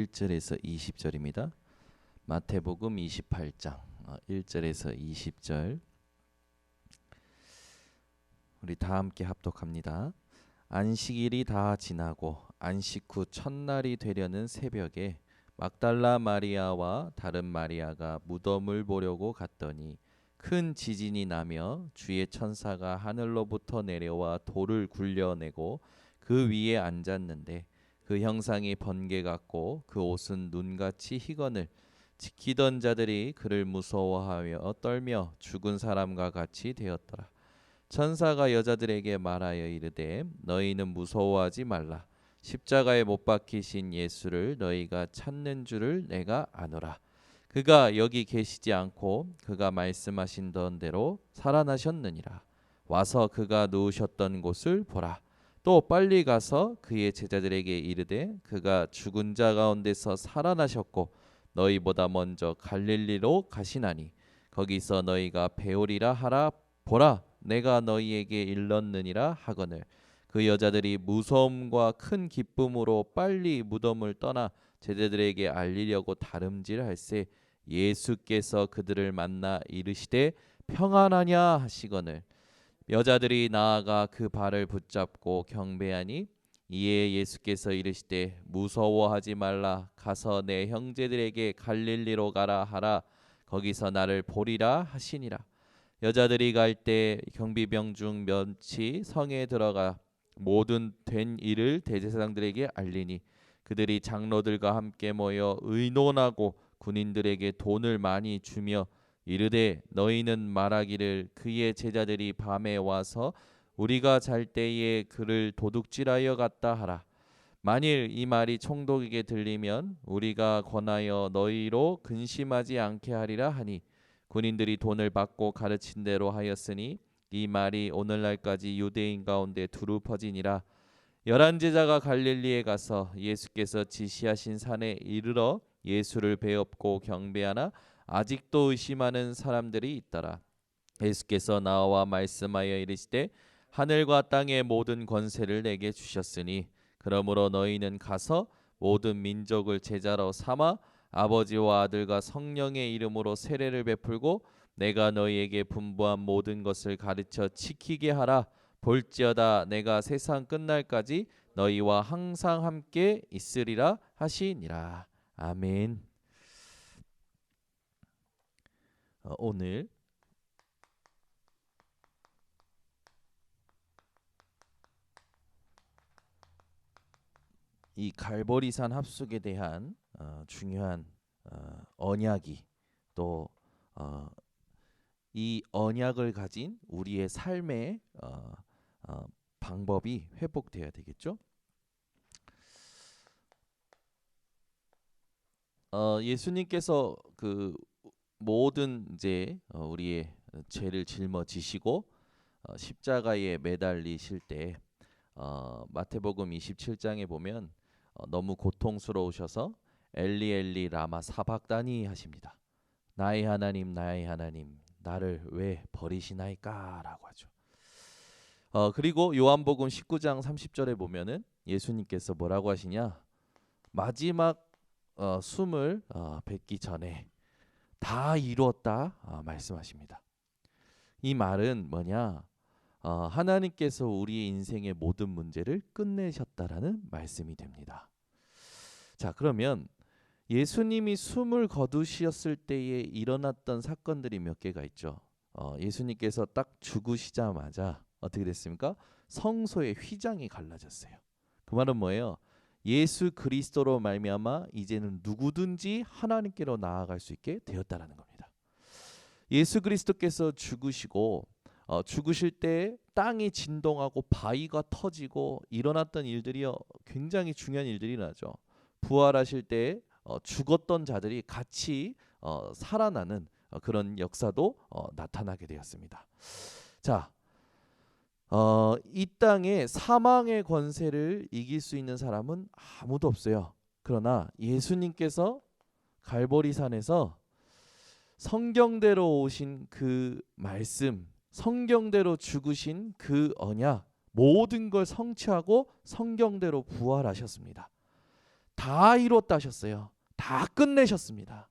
1절에서 20절입니다. 마태복음 28장 1절에서 20절 우리 다 함께 합독합니다. 안식일이 다 지나고 안식 후 첫날이 되려는 새벽에 막달라 마리아와 다른 마리아가 무덤을 보려고 갔더니 큰 지진이 나며 주의 천사가 하늘로부터 내려와 돌을 굴려내고 그 위에 앉았는데 그 형상이 번개 같고 그 옷은 눈같이 희건을 지키던 자들이 그를 무서워하여 떨며 죽은 사람과 같이 되었더라. 천사가 여자들에게 말하여 이르되 너희는 무서워하지 말라. 십자가에 못 박히신 예수를 너희가 찾는 줄을 내가 아노라. 그가 여기 계시지 않고 그가 말씀하신 대로 살아나셨느니라. 와서 그가 누우셨던 곳을 보라. 또 빨리 가서 그의 제자들에게 이르되 그가 죽은 자 가운데서 살아나셨고 너희보다 먼저 갈릴리로 가시나니 거기서 너희가 배우리라 하라. 보라 내가 너희에게 일렀느니라 하거늘 그 여자들이 무서움과 큰 기쁨으로 빨리 무덤을 떠나 제자들에게 알리려고 다름질할세 예수께서 그들을 만나 이르시되 평안하냐 하시거늘 여자들이 나아가 그 발을 붙잡고 경배하니 이에 예수께서 이르시되 무서워하지 말라. 가서 내 형제들에게 갈릴리로 가라 하라. 거기서 나를 보리라 하시니라. 여자들이 갈 때 경비병 중 몇이 성에 들어가 모든 된 일을 대제사장들에게 알리니 그들이 장로들과 함께 모여 의논하고 군인들에게 돈을 많이 주며 이르되 너희는 말하기를 그의 제자들이 밤에 와서 우리가 잘 때에 그를 도둑질하여 갔다 하라. 만일 이 말이 총독에게 들리면 우리가 권하여 너희로 근심하지 않게 하리라 하니 군인들이 돈을 받고 가르친 대로 하였으니 이 말이 오늘날까지 유대인 가운데 두루 퍼지니라. 11 제자가 갈릴리에 가서 예수께서 지시하신 산에 이르러 예수를 배엎고 경배하나 아직도 의심하는 사람들이 있더라. 예수께서 나와 말씀하여 이르시되 하늘과 땅의 모든 권세를 내게 주셨으니 그러므로 너희는 가서 모든 민족을 제자로 삼아 아버지와 아들과 성령의 이름으로 세례를 베풀고 내가 너희에게 분부한 모든 것을 가르쳐 지키게 하라. 볼지어다 내가 세상 끝날까지 너희와 항상 함께 있으리라 하시니라. 아멘. 오늘 이 갈보리산 합숙에 대한 중요한 언약이 또 이 언약을 가진 우리의 삶의 방법이 회복돼야 되겠죠. 예수님께서 그 모든 이제 우리의 죄를 짊어지시고 십자가에 매달리실 때 마태복음 27장에 보면 너무 고통스러우셔서 엘리 엘리 라마 사박다니 하십니다. 나의 하나님 나의 하나님 나를 왜 버리시나이까라고 하죠. 그리고 요한복음 19장 30절에 보면은 예수님께서 뭐라고 하시냐? 마지막 숨을 뱉기 전에 다 이루었다 말씀하십니다. 이 말은 뭐냐? 하나님께서 우리의 인생의 모든 문제를 끝내셨다라는 말씀이 됩니다. 자, 그러면 예수님이 숨을 거두셨을 때에 일어났던 사건들이 몇 개가 있죠. 예수님께서 딱 죽으시자마자 어떻게 됐습니까? 성소의 휘장이 갈라졌어요. 그 말은 뭐예요? 예수 그리스도로 말미암아 이제는 누구든지 하나님께로 나아갈 수 있게 되었다라는 겁니다. 예수 그리스도께서 죽으시고 죽으실 때 땅이 진동하고 바위가 터지고 일어났던 일들이요 굉장히 중요한 일들이 나죠. 부활하실 때 죽었던 자들이 같이 살아나는 그런 역사도 나타나게 되었습니다. 자, 이 땅에 사망의 권세를 이길 수 있는 사람은 아무도 없어요. 그러나 예수님께서 갈보리산에서 성경대로 오신 그 말씀, 성경대로 죽으신 그 언약 모든 걸 성취하고 성경대로 부활하셨습니다. 다 이뤘다 하셨어요. 다 끝내셨습니다.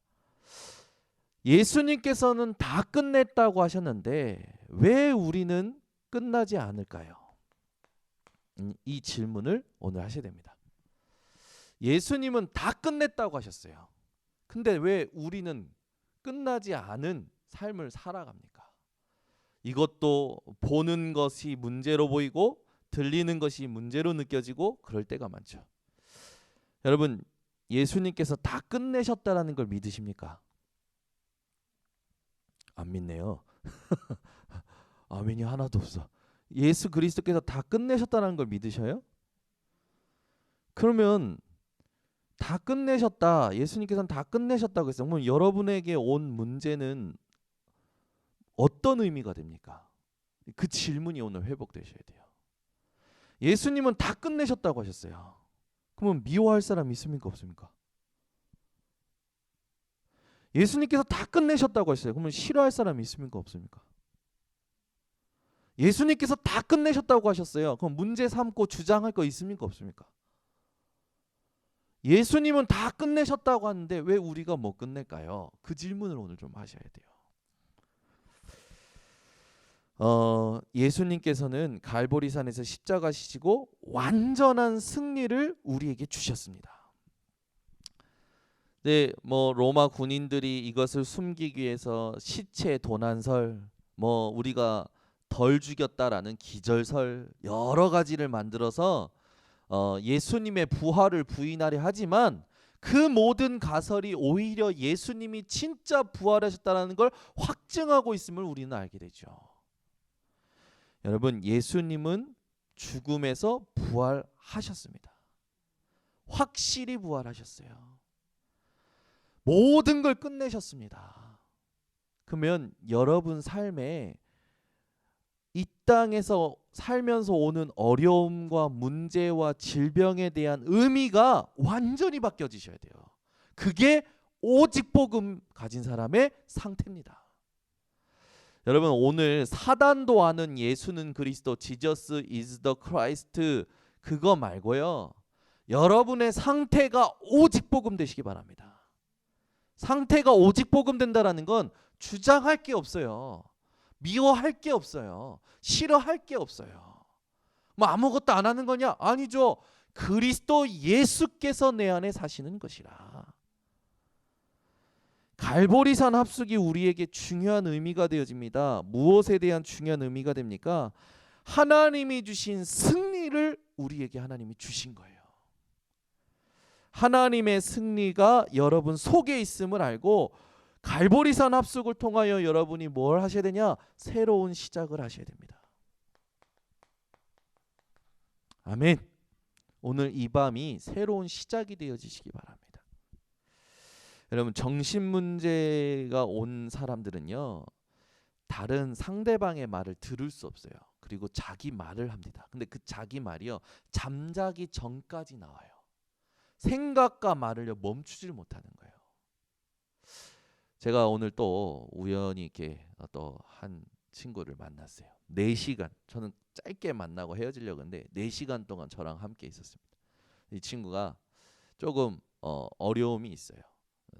예수님께서는 다 끝냈다고 하셨는데 왜 우리는 끝나지 않을까요? 이 질문을 오늘 하셔야 됩니다. 예수님은 다 끝냈다고 하셨어요. 근데 왜 우리는 끝나지 않은 삶을 살아갑니까? 이것도 보는 것이 문제로 보이고 들리는 것이 문제로 느껴지고 그럴 때가 많죠. 여러분, 예수님께서 다 끝내셨다라는 걸 믿으십니까? 안 믿네요. 아멘이 하나도 없어. 예수 그리스도께서 다 끝내셨다는 걸 믿으셔요? 그러면 다 끝내셨다. 예수님께서는 다 끝내셨다고 했어요. 그러면 여러분에게 온 문제는 어떤 의미가 됩니까? 그 질문이 오늘 회복되셔야 돼요. 예수님은 다 끝내셨다고 하셨어요. 그러면 미워할 사람 있습니까? 없습니까? 예수님께서 다 끝내셨다고 하셨어요. 그러면 싫어할 사람이 있습니까? 없습니까? 예수님께서 다 끝내셨다고 하셨어요. 그럼 문제 삼고 주장할 거 있습니까? 없습니까? 예수님은 다 끝내셨다고 하는데 왜 우리가 못 끝낼까요? 그 질문을 오늘 좀 하셔야 돼요. 예수님께서는 갈보리산에서 십자가 지시고 완전한 승리를 우리에게 주셨습니다. 네, 뭐 로마 군인들이 이것을 숨기기 위해서 시체 도난설, 뭐 우리가 덜 죽였다라는 기절설 여러 가지를 만들어서 예수님의 부활을 부인하려 하지만 그 모든 가설이 오히려 예수님이 진짜 부활하셨다는 걸 확증하고 있음을 우리는 알게 되죠. 여러분, 예수님은 죽음에서 부활하셨습니다. 확실히 부활하셨어요. 모든 걸 끝내셨습니다. 그러면 여러분 삶에 이 땅에서 살면서 오는 어려움과 문제와 질병에 대한 의미가 완전히 바뀌어지셔야 돼요. 그게 오직 복음 가진 사람의 상태입니다. 여러분, 오늘 사단도 아는 예수는 그리스도, Jesus is the Christ, 그거 말고요, 여러분의 상태가 오직 복음 되시기 바랍니다. 상태가 오직 복음 된다라는 건 주장할 게 없어요. 미워할 게 없어요. 싫어할 게 없어요. 뭐 아무것도 안 하는 거냐? 아니죠. 그리스도 예수께서 내 안에 사시는 것이라. 갈보리산 합숙이 우리에게 중요한 의미가 되어집니다. 무엇에 대한 중요한 의미가 됩니까? 하나님이 주신 승리를 우리에게 하나님이 주신 거예요. 하나님의 승리가 여러분 속에 있음을 알고 갈보리산 합숙을 통하여 여러분이 뭘 하셔야 되냐? 새로운 시작을 하셔야 됩니다. 아멘. 오늘 이 밤이 새로운 시작이 되어지시기 바랍니다. 여러분, 정신 문제가 온 사람들은요, 다른 상대방의 말을 들을 수 없어요. 그리고 자기 말을 합니다. 근데 그 자기 말이요, 잠자기 전까지 나와요. 생각과 말을 멈추질 못하는 거예요. 제가 오늘 또 우연히 이렇게 또 한 친구를 만났어요. 4시간, 저는 짧게 만나고 헤어지려고 했는데 4시간 동안 저랑 함께 있었습니다. 이 친구가 조금 어려움이 있어요.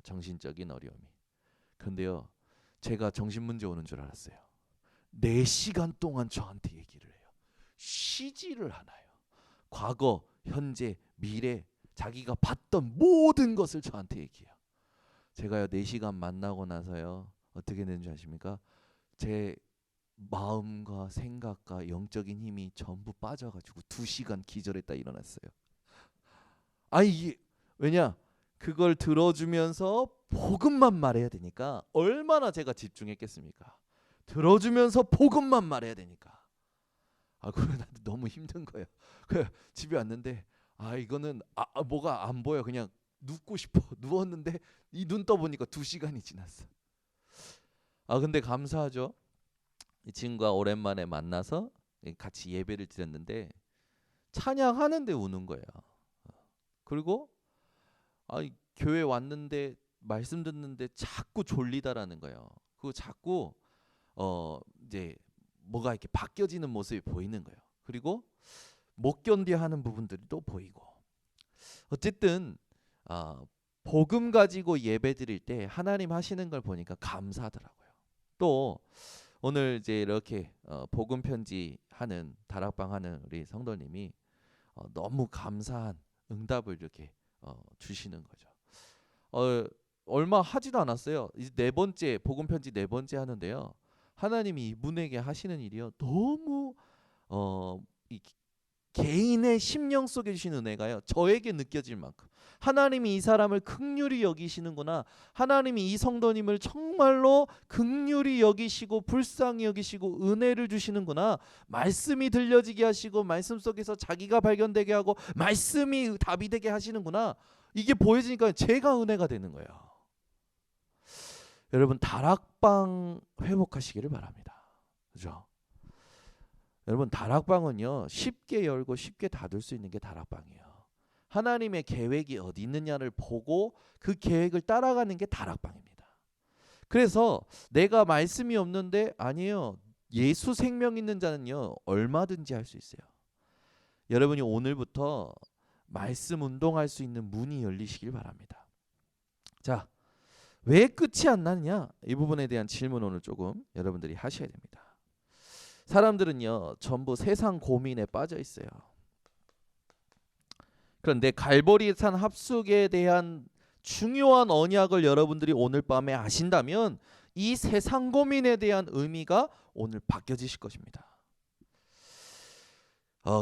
정신적인 어려움이. 근데요, 제가 정신 문제 오는 줄 알았어요. 4시간 동안 저한테 얘기를 해요. 쉬지를 않아요. 과거, 현재, 미래, 자기가 봤던 모든 것을 저한테 얘기해요. 제가요, 4시간 만나고 나서요, 어떻게 되는 줄 아십니까? 제 마음과 생각과 영적인 힘이 전부 빠져가지고 2시간 기절했다 일어났어요. 아니, 이게 왜냐? 그걸 들어주면서 복음만 말해야 되니까 얼마나 제가 집중했겠습니까? 들어주면서 복음만 말해야 되니까. 그래, 나도 너무 힘든 거예요. 그 집에 왔는데 이거는 뭐가 안 보여. 그냥 눕고 싶어. 누웠는데 이 눈 떠보니까 2시간이 지났어. 근데 감사하죠. 이 친구가 오랜만에 만나서 같이 예배를 드렸는데 찬양하는데 우는 거예요. 그리고 교회 왔는데 말씀 듣는데 자꾸 졸리다라는 거예요. 그리고 자꾸 이제 뭐가 이렇게 바뀌어지는 모습이 보이는 거예요. 그리고 못 견뎌하는 부분들이 또 보이고. 어쨌든 아, 복음 가지고 예배 드릴 때 하나님 하시는 걸 보니까 감사하더라고요. 또 오늘 이제 이렇게 복음 편지 하는 다락방 하는 우리 성도님이 너무 감사한 응답을 이렇게 주시는 거죠. 얼마 하지도 않았어요. 이제 네 번째 복음 편지 네 번째 하는데요. 하나님이 이분에게 하시는 일이요 너무 이 개인의 심령 속에 주신 은혜가요 저에게 느껴질 만큼 하나님이 이 사람을 긍휼히 여기시는구나, 하나님이 이 성도님을 정말로 긍휼히 여기시고 불쌍히 여기시고 은혜를 주시는구나, 말씀이 들려지게 하시고 말씀 속에서 자기가 발견되게 하고 말씀이 답이 되게 하시는구나, 이게 보여지니까 제가 은혜가 되는 거예요. 여러분 다락방 회복하시기를 바랍니다. 그죠? 여러분 다락방은요 쉽게 열고 쉽게 닫을 수 있는 게 다락방이에요. 하나님의 계획이 어디 있느냐를 보고 그 계획을 따라가는 게 다락방입니다. 그래서 내가 말씀이 없는데 아니에요. 예수 생명 있는 자는요 얼마든지 할 수 있어요. 여러분이 오늘부터 말씀 운동할 수 있는 문이 열리시길 바랍니다. 자, 왜 끝이 안 나느냐? 이 부분에 대한 질문 오늘 조금 여러분들이 하셔야 됩니다. 사람들은요 전부 세상 고민에 빠져 있어요. 그런데 갈보리산 합숙에 대한 중요한 언약을 여러분들이 오늘 밤에 아신다면 이 세상 고민에 대한 의미가 오늘 바뀌어지실 것입니다.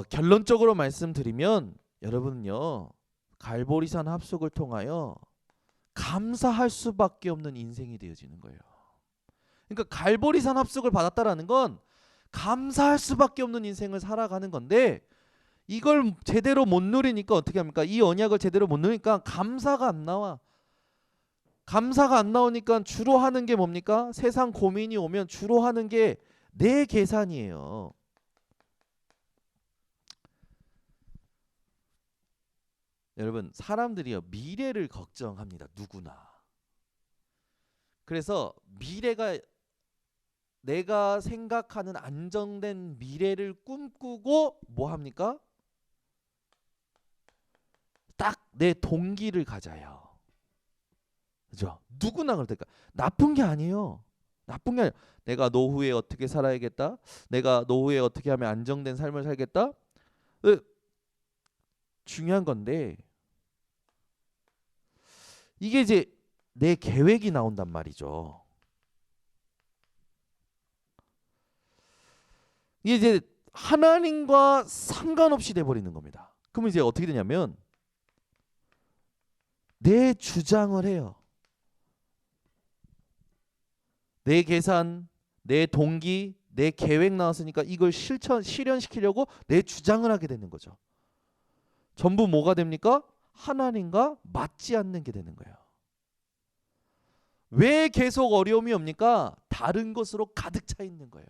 결론적으로 말씀드리면 여러분은요 갈보리산 합숙을 통하여 감사할 수밖에 없는 인생이 되어지는 거예요. 그러니까 갈보리산 합숙을 받았다라는 건 감사할 수밖에 없는 인생을 살아가는 건데 이걸 제대로 못 누리니까 어떻게 합니까? 이 언약을 제대로 못 누리니까 감사가 안 나와. 감사가 안 나오니까 주로 하는 게 뭡니까? 세상 고민이 오면 주로 하는 게 내 계산이에요. 여러분 사람들이요 미래를 걱정합니다. 누구나. 그래서 미래가 내가 생각하는 안정된 미래를 꿈꾸고 뭐 합니까? 딱 내 동기를 가져요. 그죠? 누구나 그럴 테니까 나쁜 게 아니에요. 나쁜 게 아니에요. 내가 노후에 어떻게 살아야겠다. 내가 노후에 어떻게 하면 안정된 삶을 살겠다. 중요한 건데 이게 이제 내 계획이 나온단 말이죠. 이게 이제 하나님과 상관없이 돼버리는 겁니다. 그러면 이제 어떻게 되냐면 내 주장을 해요. 내 계산, 내 동기, 내 계획 나왔으니까 이걸 실현시키려고 내 주장을 하게 되는 거죠. 전부 뭐가 됩니까? 하나님과 맞지 않는 게 되는 거예요. 왜 계속 어려움이 옵니까? 다른 것으로 가득 차 있는 거예요.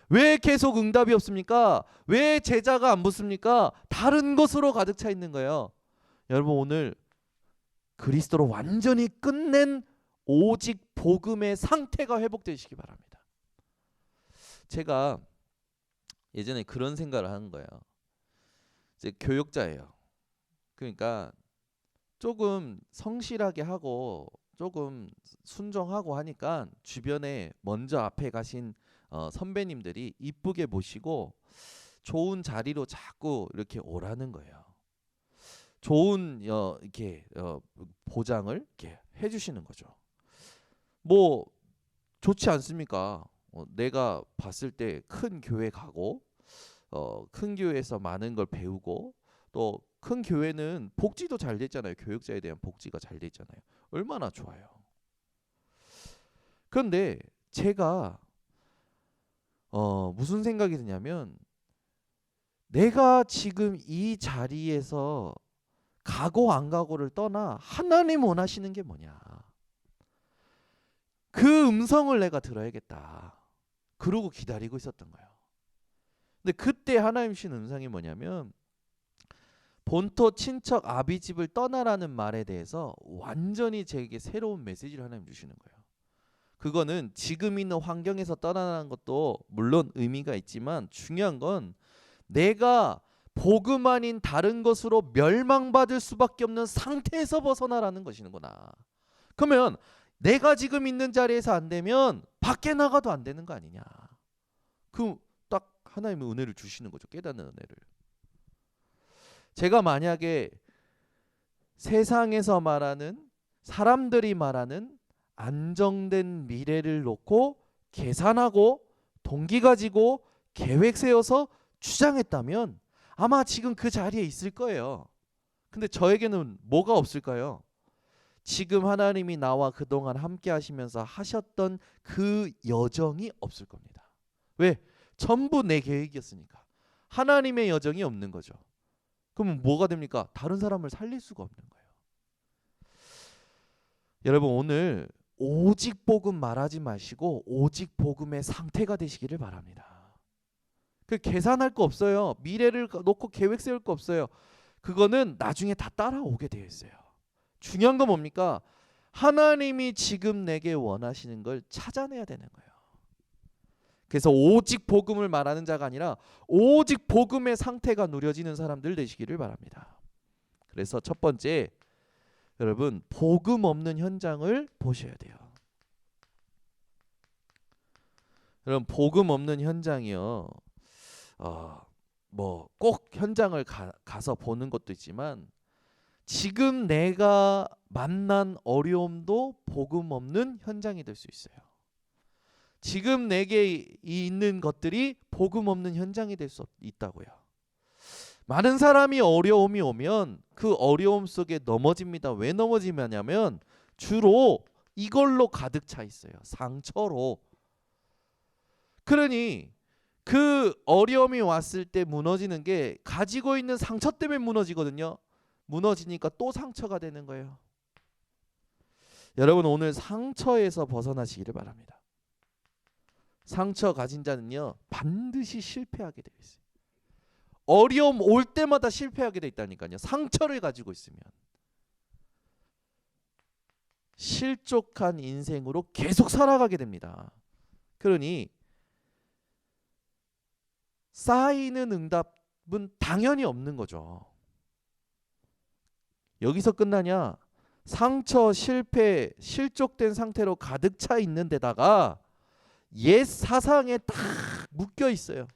왜 계속 응답이 없습니까? 왜 제자가 안 붙습니까? 다른 것으로 가득 차 있는 거예요. 여러분 오늘 그리스도로 완전히 끝낸 오직 복음의 상태가 회복되시기 바랍니다. 제가 예전에 그런 생각을 하는 거예요. 이제 교육자예요. 그러니까 조금 성실하게 하고 조금 순종하고 하니까 주변에 먼저 앞에 가신 선배님들이 이쁘게 모시고 좋은 자리로 자꾸 이렇게 오라는 거예요. 좋은 이렇게 보장을 이렇게 해주시는 거죠. 뭐 좋지 않습니까? 내가 봤을 때 큰 교회 가고 큰 교회에서 많은 걸 배우고 또 큰 교회는 복지도 잘 돼 있잖아요. 교육자에 대한 복지가 잘 돼 있잖아요. 얼마나 좋아요. 그런데 제가 무슨 생각이 드냐면 내가 지금 이 자리에서 가고 안 가고를 떠나 하나님 원하시는 게 뭐냐. 그 음성을 내가 들어야겠다. 그러고 기다리고 있었던 거예요. 근데 그때 하나님 주신 음성이 뭐냐면 본토 친척 아비 집을 떠나라는 말에 대해서 완전히 제게 새로운 메시지를 하나님 주시는 거예요. 그거는 지금 있는 환경에서 떠나는 것도 물론 의미가 있지만 중요한 건 내가 복음 아닌 다른 것으로 멸망받을 수밖에 없는 상태에서 벗어나라는 것이구나. 그러면 내가 지금 있는 자리에서 안 되면 밖에 나가도 안 되는 거 아니냐. 그 딱 하나님의 은혜를 주시는 거죠. 깨닫는 은혜를. 제가 만약에 세상에서 말하는, 사람들이 말하는 안정된 미래를 놓고 계산하고 동기 가지고 계획 세워서 주장했다면 아마 지금 그 자리에 있을 거예요. 근데 저에게는 뭐가 없을까요? 지금 하나님이 나와 그동안 함께 하시면서 하셨던 그 여정이 없을 겁니다. 왜? 전부 내 계획이었으니까. 하나님의 여정이 없는 거죠. 그러면 뭐가 됩니까? 다른 사람을 살릴 수가 없는 거예요. 여러분, 오늘 오직 복음 말하지 마시고 오직 복음의 상태가 되시기를 바랍니다. 그 계산할 거 없어요. 미래를 놓고 계획 세울 거 없어요. 그거는 나중에 다 따라오게 되어 있어요. 중요한 건 뭡니까? 하나님이 지금 내게 원하시는 걸 찾아내야 되는 거예요. 그래서 오직 복음을 말하는 자가 아니라 오직 복음의 상태가 누려지는 사람들 되시기를 바랍니다. 그래서 첫 번째, 여러분, 복음 없는 현장을 보셔야 돼요. 여러분, 복음 없는 현장이요. 뭐 꼭 현장을 가서 보는 것도 있지만 지금 내가 만난 어려움도 복음 없는 현장이 될 수 있어요. 지금 내게 있는 것들이 복음 없는 현장이 될 수 있다고요. 많은 사람이 어려움이 오면 그 어려움 속에 넘어집니다. 왜 넘어지냐면 주로 이걸로 가득 차 있어요. 상처로. 그러니 그 어려움이 왔을 때 무너지는 게 가지고 있는 상처 때문에 무너지거든요. 무너지니까 또 상처가 되는 거예요. 여러분, 오늘 상처에서 벗어나시기를 바랍니다. 상처 가진 자는요 반드시 실패하게 되어 있어요. 어려움 올 때마다 실패하게 되어 있다니까요. 상처를 가지고 있으면 실족한 인생으로 계속 살아가게 됩니다. 그러니 쌓이는 응답은 당연히 없는 거죠. 여기서 끝나냐? 상처, 실패, 실족된 상태로 가득 차 있는 데다가 옛 사상에 딱 묶여 있어요.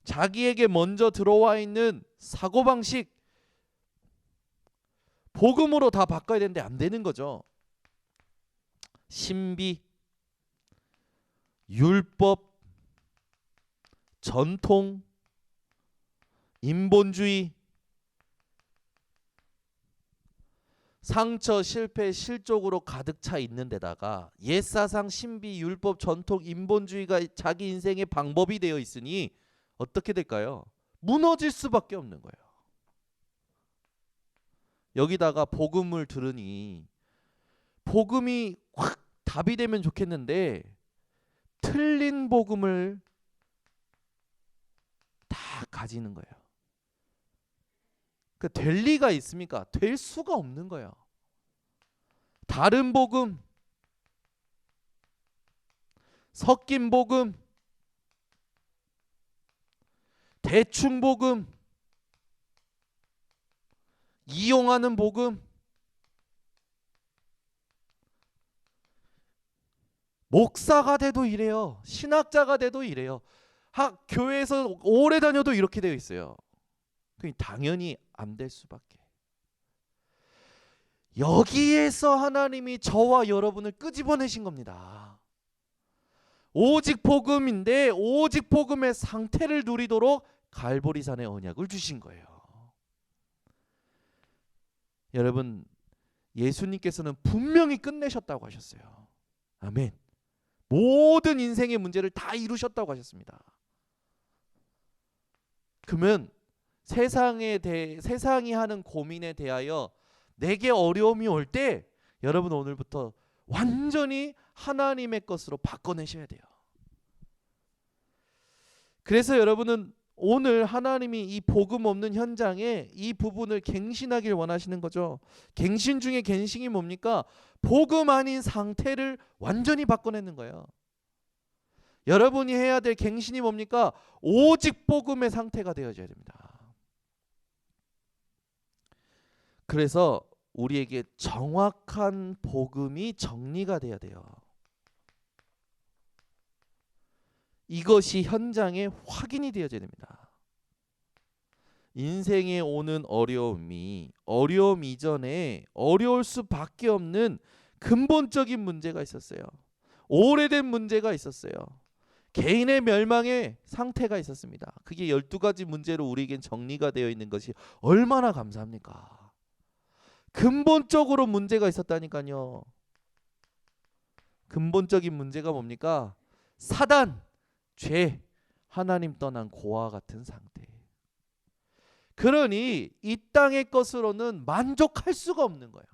자기에게 먼저 들어와 있는 사고방식, 복음으로 다 바꿔야 되는데 안 되는 거죠. 신비, 율법, 전통, 인본주의, 상처, 실패, 실족으로 가득 차 있는 데다가 옛사상, 신비, 율법, 전통, 인본주의가 자기 인생의 방법이 되어 있으니 어떻게 될까요? 무너질 수밖에 없는 거예요. 여기다가 복음을 들으니 복음이 확 답이 되면 좋겠는데 틀린 복음을 다 가지는 거예요. 그 될 리가 있습니까? 될 수가 없는 거예요. 다른 복음, 섞인 복음, 대충 복음, 이용하는 복음, 목사가 돼도 이래요. 신학자가 돼도 이래요. 교회에서 오래 다녀도 이렇게 되어 있어요. 당연히 안 될 수밖에. 여기에서 하나님이 저와 여러분을 끄집어내신 겁니다. 오직 복음인데 오직 복음의 상태를 누리도록 갈보리산의 언약을 주신 거예요. 여러분, 예수님께서는 분명히 끝내셨다고 하셨어요. 아멘. 모든 인생의 문제를 다 이루셨다고 하셨습니다. 그러면 세상이 하는 고민에 대하여 내게 어려움이 올 때 여러분 오늘부터 완전히 하나님의 것으로 바꿔내셔야 돼요. 그래서 여러분은 오늘 하나님이 이 복음 없는 현장에 이 부분을 갱신하길 원하시는 거죠. 갱신 중에 갱신이 뭡니까? 복음 아닌 상태를 완전히 바꿔내는 거예요. 여러분이 해야 될 갱신이 뭡니까? 오직 복음의 상태가 되어져야 됩니다. 그래서 우리에게 정확한 복음이 정리가 돼야 돼요. 이것이 현장에 확인이 되어져야 됩니다. 인생에 오는 어려움이 어려움 이전에 어려울 수밖에 없는 근본적인 문제가 있었어요. 오래된 문제가 있었어요. 개인의 멸망의 상태가 있었습니다. 그게 12가지 문제로 우리에겐 정리가 되어 있는 것이 얼마나 감사합니까? 근본적으로 문제가 있었다니까요. 근본적인 문제가 뭡니까? 사단, 죄, 하나님 떠난 고아 같은 상태. 그러니 이 땅의 것으로는 만족할 수가 없는 거예요.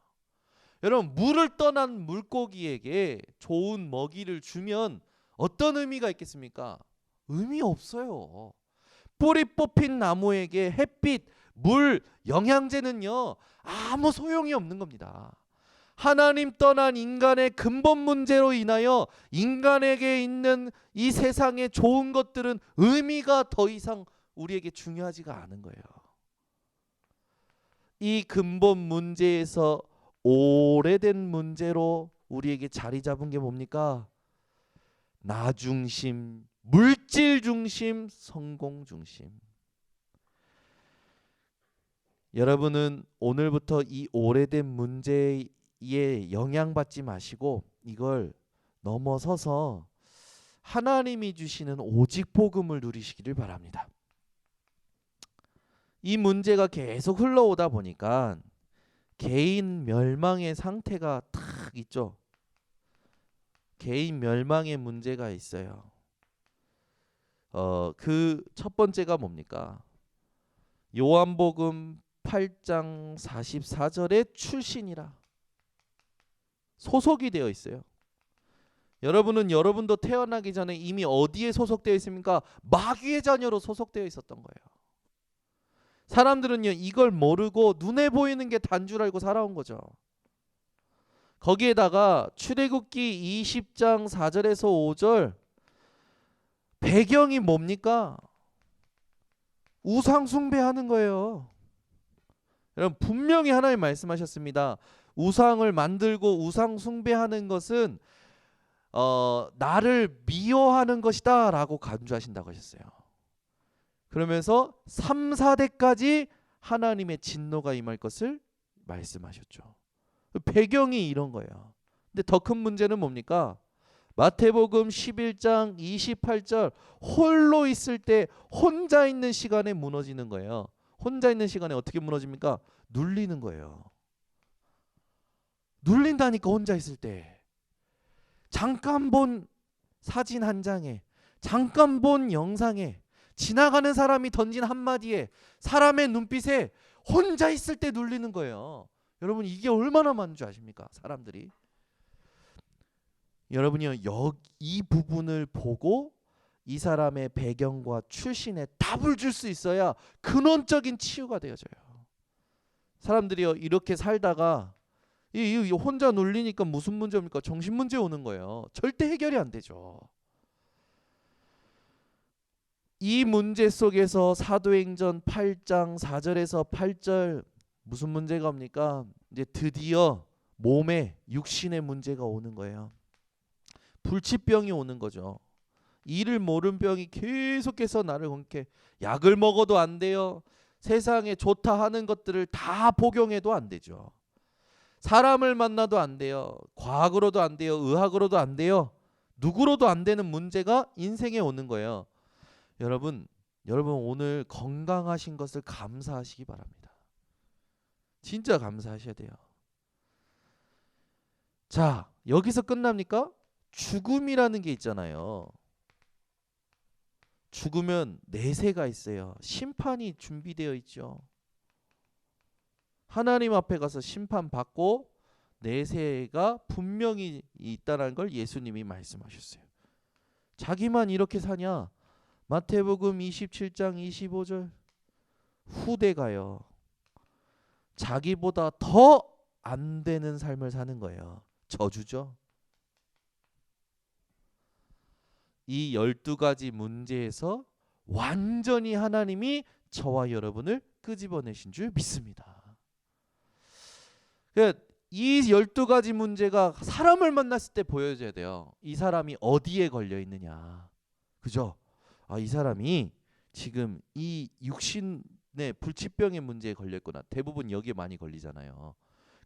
여러분, 물을 떠난 물고기에게 좋은 먹이를 주면 어떤 의미가 있겠습니까? 의미 없어요. 뿌리 뽑힌 나무에게 햇빛, 물, 영양제는요 아무 소용이 없는 겁니다. 하나님 떠난 인간의 근본 문제로 인하여 인간에게 있는 이 세상의 좋은 것들은 의미가 더 이상 우리에게 중요하지가 않은 거예요. 이 근본 문제에서 오래된 문제로 우리에게 자리 잡은 게 뭡니까? 나 중심, 물질 중심, 성공 중심. 여러분은 오늘부터 이 오래된 문제에 영향받지 마시고 이걸 넘어서서 하나님이 주시는 오직 복음을 누리시기를 바랍니다. 이 문제가 계속 흘러오다 보니까 개인 멸망의 상태가 탁 있죠. 개인 멸망의 문제가 있어요. 그 첫 번째가 뭡니까? 요한복음 8장 44절에 출신이라 소속이 되어 있어요. 여러분은 여러분도 태어나기 전에 이미 어디에 소속되어 있습니까? 마귀의 자녀로 소속되어 있었던 거예요. 사람들은요 이걸 모르고 눈에 보이는 게 단 줄 알고 살아온 거죠. 거기에다가 출애굽기 20장 4절에서 5절 배경이 뭡니까? 우상 숭배하는 거예요. 여러분 분명히 하나님 말씀하셨습니다. 우상을 만들고 우상 숭배하는 것은 나를 미워하는 것이다 라고 간주하신다고 하셨어요. 그러면서 3, 4대까지 하나님의 진노가 임할 것을 말씀하셨죠. 배경이 이런 거예요. 근데 더 큰 문제는 뭡니까? 마태복음 11장 28절 홀로 있을 때 혼자 있는 시간에 무너지는 거예요. 혼자 있는 시간에 어떻게 무너집니까? 눌리는 거예요. 눌린다니까 혼자 있을 때. 잠깐 본 사진 한 장에, 잠깐 본 영상에, 지나가는 사람이 던진 한마디에, 사람의 눈빛에 혼자 있을 때 눌리는 거예요. 여러분 이게 얼마나 많은 줄 아십니까? 사람들이. 여러분이요 이 부분을 보고 이 사람의 배경과 출신에 답을 줄 수 있어야 근원적인 치유가 되어져요. 사람들이요 이렇게 살다가 이 혼자 눌리니까 무슨 문제입니까? 정신 문제 오는 거예요. 절대 해결이 안 되죠. 이 문제 속에서 사도행전 8장 4절에서 8절 무슨 문제가 옵니까? 이제 드디어 몸에 육신의 문제가 오는 거예요. 불치병이 오는 거죠. 이를 모른 병이 계속해서 나를 공격해. 약을 먹어도 안 돼요. 세상에 좋다 하는 것들을 다 복용해도 안 되죠. 사람을 만나도 안 돼요. 과학으로도 안 돼요. 의학으로도 안 돼요. 누구로도 안 되는 문제가 인생에 오는 거예요. 여러분 오늘 건강하신 것을 감사하시기 바랍니다. 진짜 감사하셔야 돼요. 자, 여기서 끝납니까? 죽음이라는 게 있잖아요. 죽으면 내세가 있어요. 심판이 준비되어 있죠. 하나님 앞에 가서 심판받고 내세가 분명히 있다는 걸 예수님이 말씀하셨어요. 자기만 이렇게 사냐? 마태복음 27장 25절 후대가요. 자기보다 더 안 되는 삶을 사는 거예요. 저주죠. 이 12가지 문제에서 완전히 하나님이 저와 여러분을 끄집어내신 줄 믿습니다. 이 12가지 문제가 사람을 만났을 때 보여줘야 돼요. 이 사람이 어디에 걸려 있느냐. 그죠? 이 사람이 지금 이 육신의 불치병의 문제에 걸렸구나. 대부분 여기에 많이 걸리잖아요.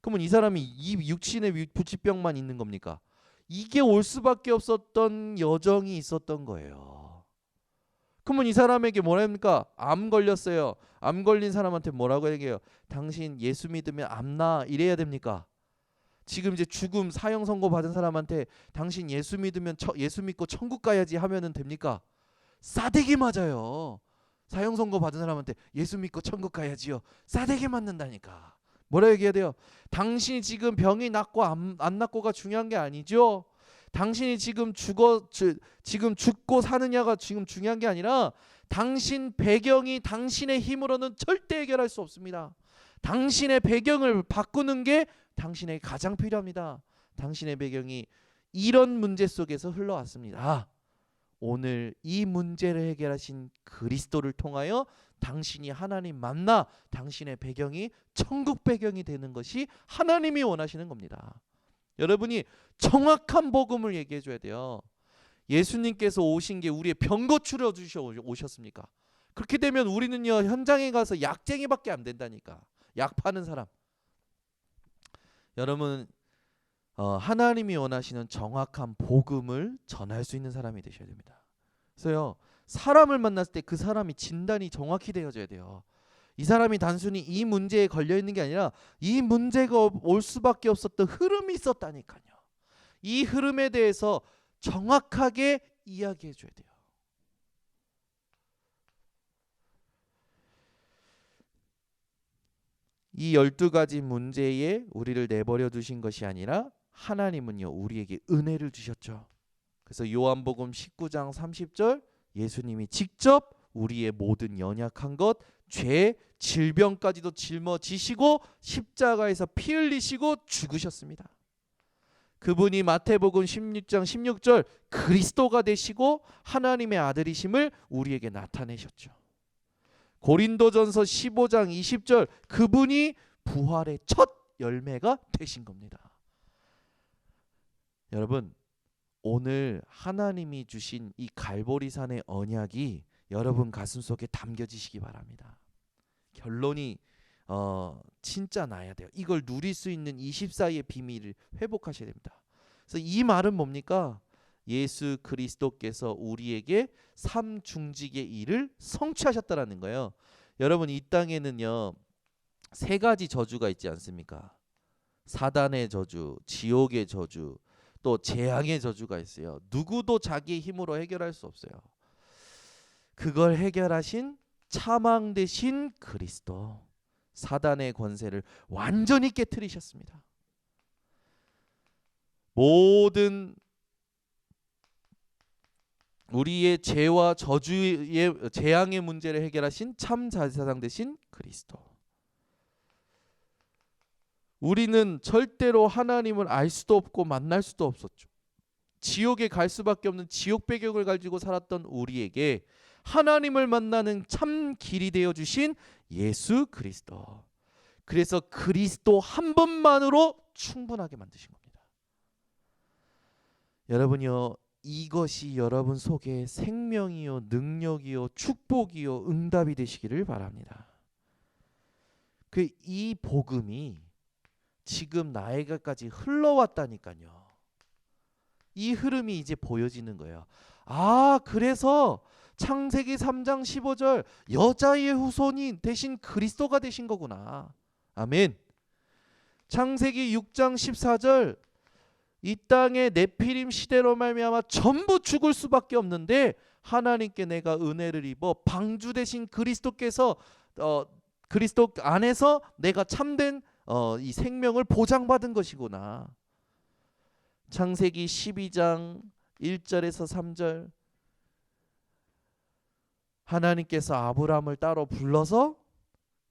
그러면 이 사람이 이 육신의 불치병만 있는 겁니까? 이게 올 수밖에 없었던 여정이 있었던 거예요. 그러면 이 사람에게 뭐라 합니까? 암 걸렸어요. 암 걸린 사람한테 뭐라고 얘기해요? 당신 예수 믿으면 암 나 이래야 됩니까? 지금 이제 죽음 사형 선고 받은 사람한테 당신 예수 믿으면 예수 믿고 천국 가야지 하면은 됩니까? 싸대기 맞아요. 사형 선고 받은 사람한테 예수 믿고 천국 가야지요. 싸대기 맞는다니까. 뭐라 얘기해야 돼요? 당신이 지금 병이 낫고 안 낫고가 중요한 게 아니죠. 당신이 지금 죽고 사느냐가 지금 중요한 게 아니라 당신 배경이 당신의 힘으로는 절대 해결할 수 없습니다. 당신의 배경을 바꾸는 게 당신에게 가장 필요합니다. 당신의 배경이 이런 문제 속에서 흘러왔습니다. 오늘 이 문제를 해결하신 그리스도를 통하여 당신이 하나님 만나 당신의 배경이 천국 배경이 되는 것이 하나님이 원하시는 겁니다. 여러분이 정확한 복음을 얘기해 줘야 돼요. 예수님께서 오신 게 우리의 병 고치러 오셨습니까? 그렇게 되면 우리는요 현장에 가서 약쟁이밖에 안 된다니까. 약 파는 사람. 여러분 하나님이 원하시는 정확한 복음을 전할 수 있는 사람이 되셔야 됩니다. 그래서요 사람을 만났을 때 그 사람이 진단이 정확히 되어져야 돼요. 이 사람이 단순히 이 문제에 걸려 있는 게 아니라 이 문제가 올 수밖에 없었던 흐름이 있었다니까요. 이 흐름에 대해서 정확하게 이야기해 줘야 돼요. 이 12가지 문제에 우리를 내버려 두신 것이 아니라 하나님은요 우리에게 은혜를 주셨죠. 그래서 요한복음 19장 30절 예수님이 직접 우리의 모든 연약한 것, 죄, 질병까지도 짊어지시고 십자가에서 피 흘리시고 죽으셨습니다. 그분이 마태복음 16장 16절 그리스도가 되시고 하나님의 아들이심을 우리에게 나타내셨죠. 고린도전서 15장 20절 그분이 부활의 첫 열매가 되신 겁니다. 여러분 오늘 하나님이 주신 이 갈보리산의 언약이 여러분 가슴속에 담겨지시기 바랍니다. 결론이 진짜 나야 돼요. 이걸 누릴 수 있는 24의 비밀을 회복하셔야 됩니다. 그래서 이 말은 뭡니까? 예수 그리스도께서 우리에게 삼중직의 일을 성취하셨다라는 거예요. 여러분 이 땅에는요 3가지 저주가 있지 않습니까? 사단의 저주, 지옥의 저주, 또 재앙의 저주가 있어요. 누구도 자기의 힘으로 해결할 수 없어요. 그걸 해결하신 차망 되신 그리스도, 사단의 권세를 완전히 깨트리셨습니다. 모든 우리의 죄와 저주의 재앙의 문제를 해결하신 참 제사장 되신 그리스도. 우리는 절대로 하나님을 알 수도 없고 만날 수도 없었죠. 지옥에 갈 수밖에 없는 지옥 배경을 가지고 살았던 우리에게 하나님을 만나는 참 길이 되어 주신 예수 그리스도. 그래서 그리스도 한 분만으로 충분하게 만드신 겁니다. 여러분이요 이것이 여러분 속에 생명이요 능력이요 축복이요 응답이 되시기를 바랍니다. 이 복음이 지금 나에게까지 흘러왔다니까요. 이 흐름이 이제 보여지는 거예요. 그래서 창세기 3장 15절 여자의 후손이 대신 그리스도가 되신 거구나. 아멘. 창세기 6장 14절 이 땅의 네피림 시대로 말미암아 전부 죽을 수밖에 없는데 하나님께 내가 은혜를 입어 방주 되신 그리스도께서 그리스도 안에서 내가 참된 이 생명을 보장받은 것이구나. 창세기 12장 1절에서 3절 하나님께서 아브라함을 따로 불러서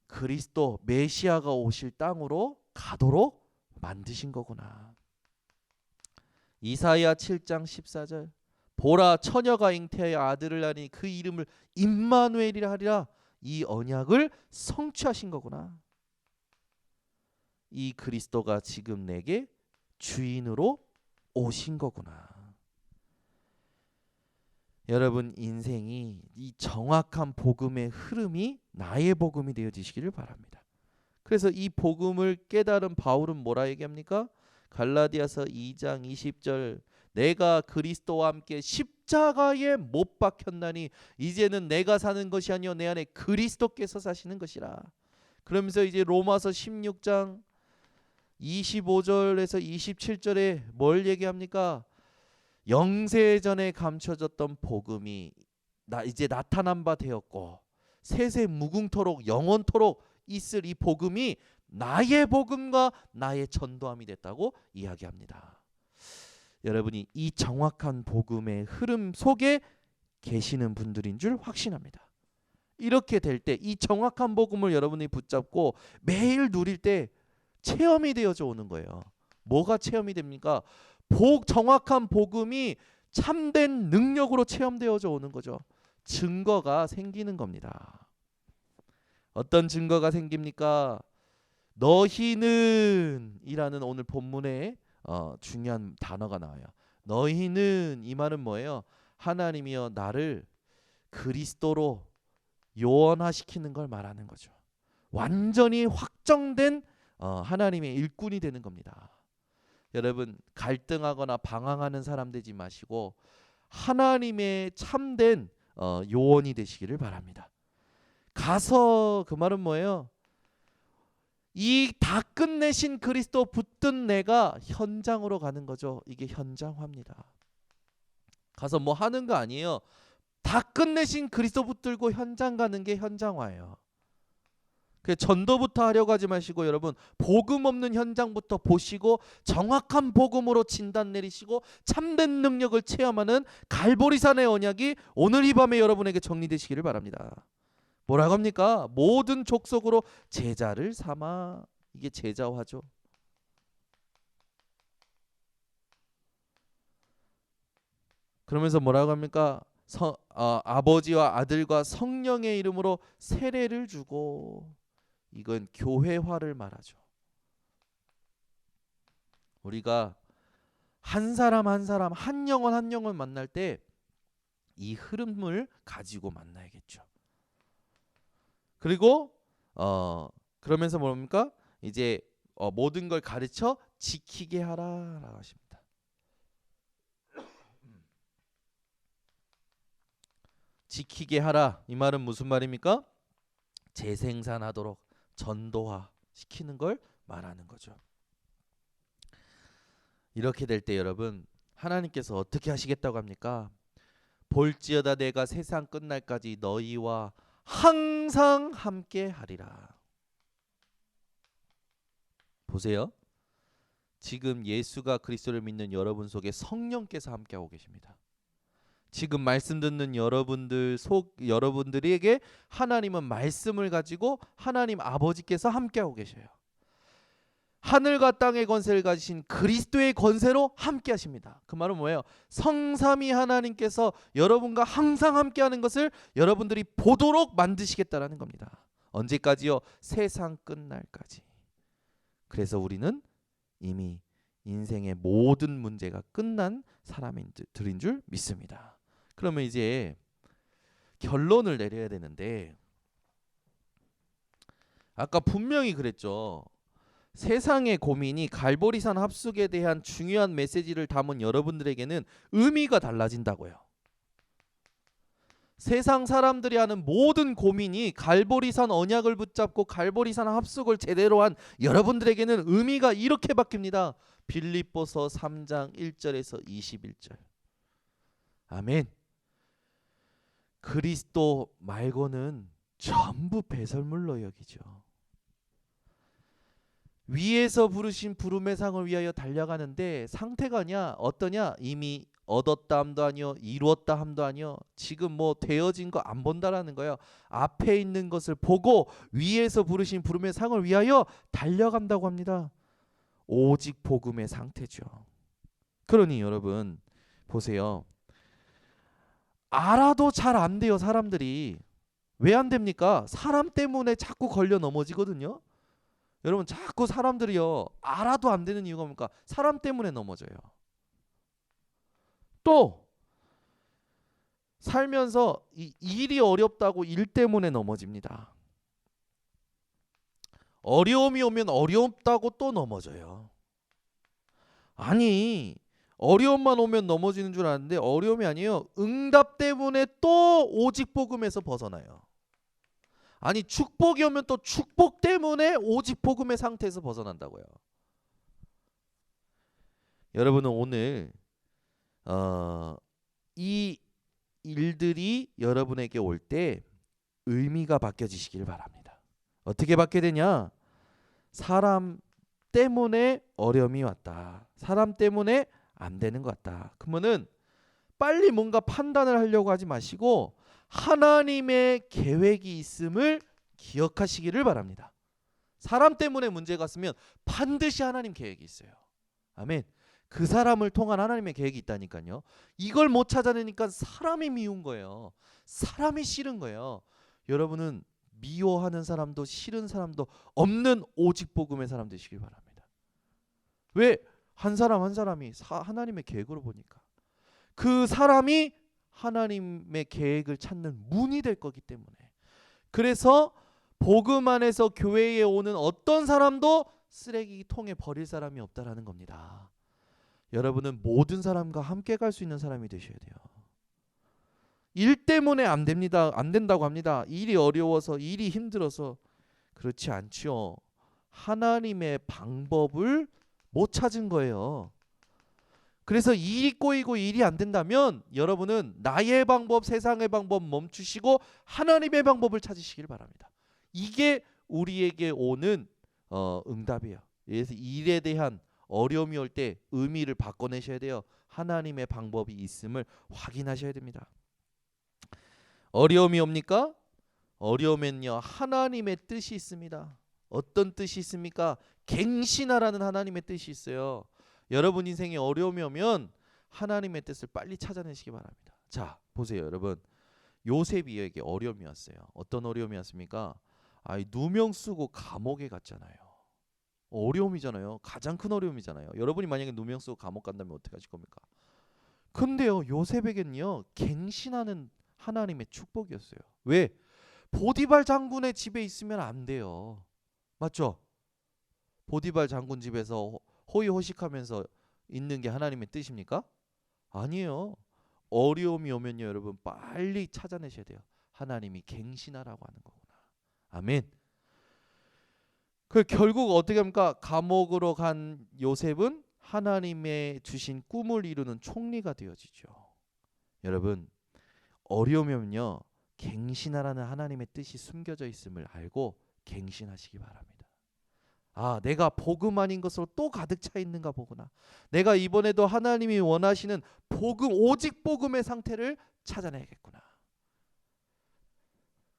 그리스도 메시아가 오실 땅으로 가도록 만드신 거구나. 이사야 7장 14절 보라 처녀가 잉태하여 아들을 낳으니 그 이름을 임마누엘이라 하리라. 이 언약을 성취하신 거구나. 이 그리스도가 지금 내게 주인으로 오신 거구나. 여러분 인생이 이 정확한 복음의 흐름이 나의 복음이 되어지시기를 바랍니다. 그래서 이 복음을 깨달은 바울은 뭐라 얘기합니까? 갈라디아서 2장 20절 내가 그리스도와 함께 십자가에 못 박혔나니 이제는 내가 사는 것이 아니요 내 안에 그리스도께서 사시는 것이라. 그러면서 이제 로마서 16장 25절에서 27절에 뭘 얘기합니까? 영세전에 감춰졌던 복음이 이제 나타난 바 되었고 세세 무궁토록 영원토록 있을 이 복음이 나의 복음과 나의 전도함이 됐다고 이야기합니다. 여러분이 이 정확한 복음의 흐름 속에 계시는 분들인 줄 확신합니다. 이렇게 될 때 이 정확한 복음을 여러분이 붙잡고 매일 누릴 때 체험이 되어져 오는 거예요. 뭐가 체험이 됩니까? 정확한 복음이 참된 능력으로 체험되어져 오는 거죠. 증거가 생기는 겁니다. 어떤 증거가 생깁니까? 너희는 이라는 오늘 본문에 중요한 단어가 나와요. 너희는 이 말은 뭐예요? 하나님이여 나를 그리스도로 요원화시키는 걸 말하는 거죠. 완전히 확정된 하나님의 일꾼이 되는 겁니다. 여러분 갈등하거나 방황하는 사람 되지 마시고 하나님의 참된 요원이 되시기를 바랍니다. 가서 그 말은 뭐예요? 이 다 끝내신 그리스도 붙든 내가 현장으로 가는 거죠. 이게 현장화입니다. 가서 뭐 하는 거 아니에요. 다 끝내신 그리스도 붙들고 현장 가는 게 현장화예요. 그 전도부터 하려고 하지 마시고 여러분 복음 없는 현장부터 보시고 정확한 복음으로 진단 내리시고 참된 능력을 체험하는 갈보리산의 언약이 오늘 이 밤에 여러분에게 정리되시기를 바랍니다. 뭐라고 합니까? 모든 족속으로 제자를 삼아. 이게 제자화죠. 그러면서 뭐라고 합니까? 아버지와 아들과 성령의 이름으로 세례를 주고. 이건 교회화를 말하죠. 우리가 한 사람 한 사람 한 영혼 한 영혼 만날 때 이 흐름을 가지고 만나야겠죠. 그리고 그러면서 뭡니까? 이제 모든 걸 가르쳐 지키게 하라라고 하십니다. 지키게 하라 이 말은 무슨 말입니까? 재생산하도록 전도화 시키는 걸 말하는 거죠. 이렇게 될 때 여러분 하나님께서 어떻게 하시겠다고 합니까? 볼지어다 내가 세상 끝날까지 너희와 항상 함께 하리라. 보세요. 지금 예수가 그리스도를 믿는 여러분 속에 성령께서 함께하고 계십니다. 지금 말씀 듣는 여러분들에게 하나님은 말씀을 가지고 하나님 아버지께서 함께하고 계셔요. 하늘과 땅의 권세를 가지신 그리스도의 권세로 함께 하십니다. 그 말은 뭐예요? 성삼위 하나님께서 여러분과 항상 함께하는 것을 여러분들이 보도록 만드시겠다라는 겁니다. 언제까지요? 세상 끝날까지. 그래서 우리는 이미 인생의 모든 문제가 끝난 사람들인 줄 믿습니다. 그러면 이제 결론을 내려야 되는데 아까 분명히 그랬죠. 세상의 고민이 갈보리산 합숙에 대한 중요한 메시지를 담은 여러분들에게는 의미가 달라진다고요. 세상 사람들이 하는 모든 고민이 갈보리산 언약을 붙잡고 갈보리산 합숙을 제대로 한 여러분들에게는 의미가 이렇게 바뀝니다. 빌립보서 3장 1절에서 21절. 아멘. 그리스도 말고는 전부 배설물로 여기죠. 위에서 부르신 부름의 상을 위하여 달려가는데 상태가 어떠냐? 이미 얻었다 함도 아니요 이루었다 함도 아니요 지금 뭐 되어진 거 안 본다라는 거예요. 앞에 있는 것을 보고 위에서 부르신 부름의 상을 위하여 달려간다고 합니다. 오직 복음의 상태죠. 그러니 여러분 보세요. 알아도 잘 안 돼요, 사람들이. 왜 안 됩니까? 사람 때문에 자꾸 걸려 넘어지거든요. 여러분, 자꾸 사람들이요, 알아도 안 되는 이유가 뭡니까? 사람 때문에 넘어져요. 또 살면서 이 일이 어렵다고 일 때문에 넘어집니다. 어려움이 오면 어렵다고 또 넘어져요. 아니, 어려움만 오면 넘어지는 줄 아는데 어려움이 아니에요. 응답 때문에 또 오직 복음에서 벗어나요. 아니, 축복이 오면 또 축복 때문에 오직 복음의 상태에서 벗어난다고요. 여러분은 오늘 이 일들이 여러분에게 올 때 의미가 바뀌어지시길 바랍니다. 어떻게 바뀌게 되냐? 사람 때문에 어려움이 왔다. 사람 때문에 안 되는 것 같다. 그러면은 빨리 뭔가 판단을 하려고 하지 마시고 하나님의 계획이 있음을 기억하시기를 바랍니다. 사람 때문에 문제가 있으면 반드시 하나님 계획이 있어요. 아멘. 그 사람을 통한 하나님의 계획이 있다니까요. 이걸 못 찾아내니까 사람이 미운 거예요. 사람이 싫은 거예요. 여러분은 미워하는 사람도 싫은 사람도 없는 오직 복음의 사람 되시길 바랍니다. 왜? 한 사람 한 사람이 하나님의 계획으로 보니까 그 사람이 하나님의 계획을 찾는 문이 될 거기 때문에. 그래서 복음 안에서 교회에 오는 어떤 사람도 쓰레기통에 버릴 사람이 없다라는 겁니다. 여러분은 모든 사람과 함께 갈 수 있는 사람이 되셔야 돼요. 일 때문에 안 됩니다. 안 된다고 합니다. 일이 어려워서, 일이 힘들어서. 그렇지 않지요. 하나님의 방법을 못 찾은 거예요. 그래서 일이 꼬이고 일이 안 된다면 여러분은 나의 방법, 세상의 방법 멈추시고 하나님의 방법을 찾으시길 바랍니다. 이게 우리에게 오는 응답이에요. 그래서 일에 대한 어려움이 올 때 의미를 바꿔내셔야 돼요. 하나님의 방법이 있음을 확인하셔야 됩니다. 어려움이 옵니까? 어려움엔요, 하나님의 뜻이 있습니다. 어떤 뜻이 있습니까? 갱신하라는 하나님의 뜻이 있어요. 여러분 인생에 어려움이 오면 하나님의 뜻을 빨리 찾아내시기 바랍니다. 자, 보세요, 여러분. 요셉이에게 어려움이 왔어요. 어떤 어려움이 왔습니까? 누명 쓰고 감옥에 갔잖아요. 어려움이잖아요. 가장 큰 어려움이잖아요. 여러분이 만약에 누명 쓰고 감옥 간다면 어떻게 하실 겁니까? 근데요, 요셉에겐요, 갱신하는 하나님의 축복이었어요. 왜? 보디발 장군의 집에 있으면 안 돼요. 맞죠? 보디발 장군 집에서 호의호식하면서 있는 게 하나님의 뜻입니까? 아니에요. 어려움이 오면요, 여러분 빨리 찾아내셔야 돼요. 하나님이 갱신하라고 하는 거구나. 아멘. 그 결국 어떻게 합니까? 감옥으로 간 요셉은 하나님의 주신 꿈을 이루는 총리가 되어지죠. 여러분, 어려우면요, 갱신하라는 하나님의 뜻이 숨겨져 있음을 알고 갱신하시기 바랍니다. 내가 복음 아닌 것으로 또 가득 차 있는가 보구나. 내가 이번에도 하나님이 원하시는 복음, 오직 복음의 상태를 찾아내야겠구나.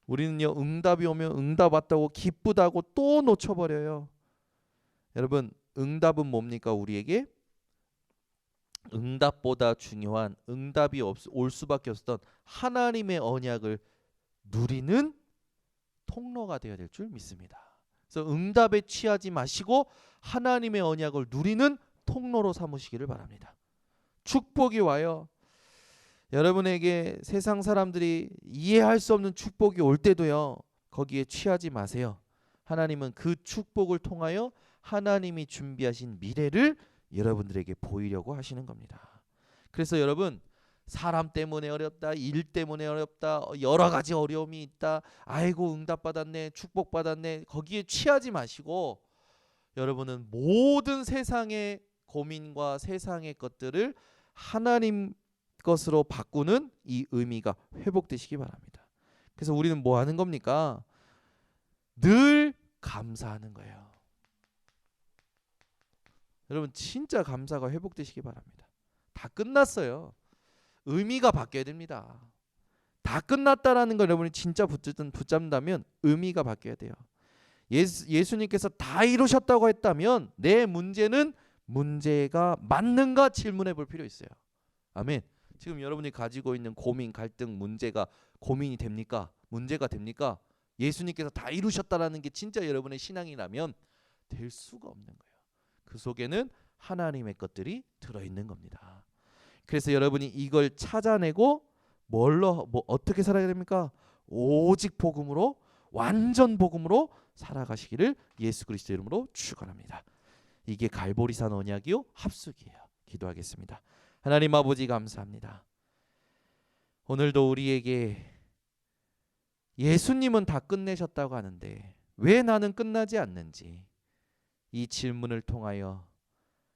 우리는요, 응답이 오면 응답 왔다고 기쁘다고 또 놓쳐버려요. 여러분, 응답은 뭡니까? 우리에게 응답보다 중요한, 응답이 올 수밖에 없었던 하나님의 언약을 누리는 통로가 되어야 될 줄 믿습니다. 그래서 응답에 취하지 마시고 하나님의 언약을 누리는 통로로 삼으시기를 바랍니다. 축복이 와요. 여러분에게 세상 사람들이 이해할 수 없는 축복이 올 때도요, 거기에 취하지 마세요. 하나님은 그 축복을 통하여 하나님이 준비하신 미래를 여러분들에게 보이려고 하시는 겁니다. 그래서 여러분, 사람 때문에 어렵다, 일 때문에 어렵다, 여러 가지 어려움이 있다, 아이고 응답받았네, 축복받았네, 거기에 취하지 마시고 여러분은 모든 세상의 고민과 세상의 것들을 하나님 것으로 바꾸는 이 의미가 회복되시기 바랍니다. 그래서 우리는 뭐 하는 겁니까? 늘 감사하는 거예요. 여러분, 진짜 감사가 회복되시기 바랍니다. 다 끝났어요. 의미가 바뀌어야 됩니다. 다 끝났다라는 걸 여러분이 진짜 붙잡는다면 의미가 바뀌어야 돼요. 예수님께서 다 이루셨다고 했다면 내 문제는 문제가 맞는가 질문해 볼 필요 있어요. 아멘. 지금 여러분이 가지고 있는 고민, 갈등, 문제가 고민이 됩니까? 문제가 됩니까? 예수님께서 다 이루셨다라는 게 진짜 여러분의 신앙이라면 될 수가 없는 거예요. 그 속에는 하나님의 것들이 들어있는 겁니다. 그래서 여러분이 이걸 찾아내고 어떻게 살아야 됩니까? 오직 복음으로, 완전 복음으로 살아가시기를 예수 그리스도 이름으로 축원합니다. 이게 갈보리산 언약이요 합숙이에요. 기도하겠습니다. 하나님 아버지 감사합니다. 오늘도 우리에게 예수님은 다 끝내셨다고 하는데 왜 나는 끝나지 않는지 이 질문을 통하여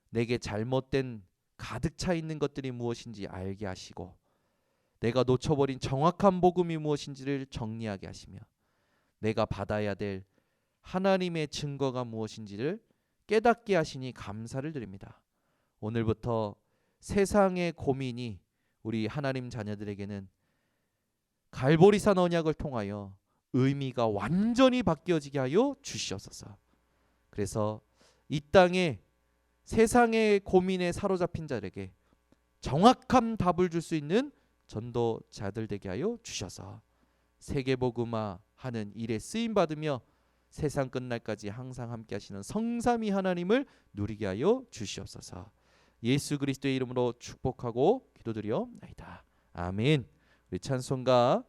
내게 잘못된 가득 차 있는 것들이 무엇인지 알게 하시고 내가 놓쳐버린 정확한 복음이 무엇인지를 정리하게 하시며 내가 받아야 될 하나님의 증거가 무엇인지를 깨닫게 하시니 감사를 드립니다. 오늘부터 세상의 고민이 우리 하나님 자녀들에게는 갈보리산 언약을 통하여 의미가 완전히 바뀌어지게 하여 주시옵소서. 그래서 이 땅에 세상의 고민에 사로잡힌 자에게 정확한 답을 줄 수 있는 전도자들 되게 하여 주셔서 세계복음화 하는 일에 쓰임 받으며 세상 끝날까지 항상 함께 하시는 성삼위 하나님을 누리게 하여 주시옵소서. 예수 그리스도의 이름으로 축복하고 기도드리옵나이다. 아멘. 우리 찬송가